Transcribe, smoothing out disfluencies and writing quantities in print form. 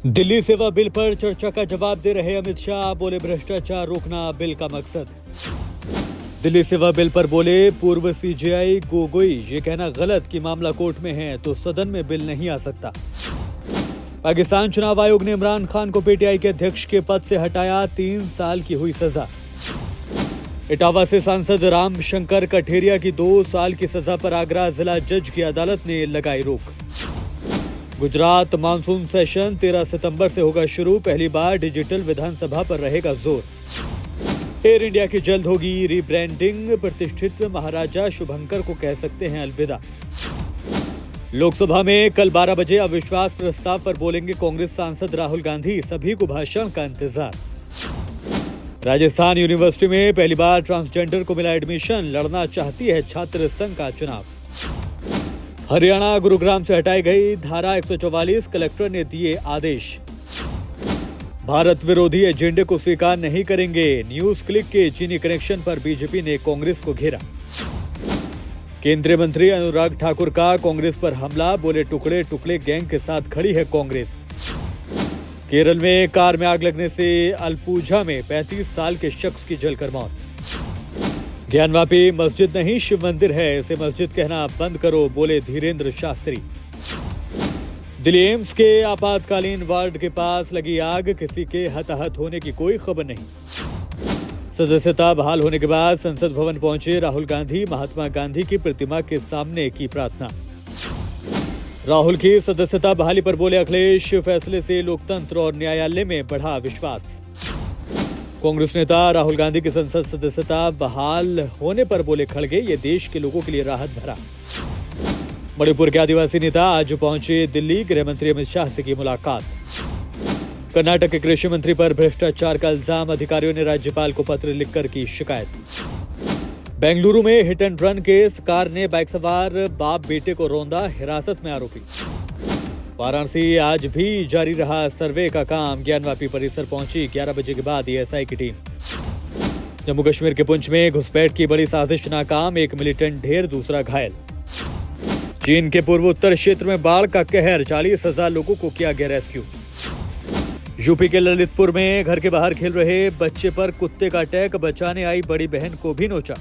दिल्ली सेवा बिल पर चर्चा का जवाब दे रहे अमित शाह, बोले भ्रष्टाचार रोकना बिल का मकसद। दिल्ली सेवा बिल पर बोले पूर्व सीजेआई गोगोई, ये कहना गलत कि मामला कोर्ट में है तो सदन में बिल नहीं आ सकता। पाकिस्तान चुनाव आयोग ने इमरान खान को पीटीआई के अध्यक्ष के पद से हटाया, 3 साल की हुई सजा। इटावा से सांसद राम शंकर कठेरिया की 2 साल की सजा पर आगरा जिला जज की अदालत ने लगाई रोक। गुजरात मानसून सेशन 13 सितंबर से होगा शुरू, पहली बार डिजिटल विधानसभा पर रहेगा जोर। एयर इंडिया की जल्द होगी रीब्रांडिंग, प्रतिष्ठित महाराजा शुभंकर को कह सकते हैं अलविदा। लोकसभा में कल 12 बजे अविश्वास प्रस्ताव पर बोलेंगे कांग्रेस सांसद राहुल गांधी, सभी को भाषण का इंतजार। राजस्थान यूनिवर्सिटी में पहली बार ट्रांसजेंडर को मिला एडमिशन, लड़ना चाहती है छात्र संघ का चुनाव। हरियाणा गुरुग्राम से हटाई गई धारा 144, कलेक्टर ने दिए आदेश। भारत विरोधी एजेंडे को स्वीकार नहीं करेंगे, न्यूज क्लिक के चीनी कनेक्शन पर बीजेपी ने कांग्रेस को घेरा। केंद्रीय मंत्री अनुराग ठाकुर का कांग्रेस पर हमला, बोले टुकड़े टुकड़े गैंग के साथ खड़ी है कांग्रेस। केरल में कार में आग लगने से अलपुझा में 35 साल के शख्स की जलकर मौत। ज्ञानवापी मस्जिद नहीं शिव मंदिर है, इसे मस्जिद कहना बंद करो, बोले धीरेन्द्र शास्त्री। दिल्ली एम्स के आपातकालीन वार्ड के पास लगी आग, किसी के हताहत होने की कोई खबर नहीं। सदस्यता बहाल होने के बाद संसद भवन पहुंचे राहुल गांधी, महात्मा गांधी की प्रतिमा के सामने की प्रार्थना। राहुल की सदस्यता बहाली पर बोले अखिलेश, फैसले से लोकतंत्र और न्यायालय में बढ़ा विश्वास। कांग्रेस नेता राहुल गांधी की संसद सदस्यता बहाल होने पर बोले खड़गे, ये देश के लोगों के लिए राहत भरा। मणिपुर के आदिवासी नेता आज पहुंचे दिल्ली, गृह मंत्री अमित शाह से की मुलाकात। कर्नाटक के कृषि मंत्री पर भ्रष्टाचार का इल्जाम, अधिकारियों ने राज्यपाल को पत्र लिखकर की शिकायत। बेंगलुरु में hit and run case, car ने बाइक सवार बाप बेटे को रौंदा, हिरासत में आरोपी। वाराणसी आज भी जारी रहा सर्वे का काम, ज्ञानवापी परिसर पहुंची 11 बजे के बाद एएसआई की टीम। जम्मू कश्मीर के पुंछ में घुसपैठ की बड़ी साजिश नाकाम, एक मिलिटेंट ढेर, दूसरा घायल। चीन के पूर्व उत्तर क्षेत्र में बाढ़ का कहर, 40,000 लोगों को किया गया रेस्क्यू। यूपी के ललितपुर में घर के बाहर खेल रहे बच्चे पर कुत्ते का अटैक, बचाने आई बड़ी बहन को भी नोचा।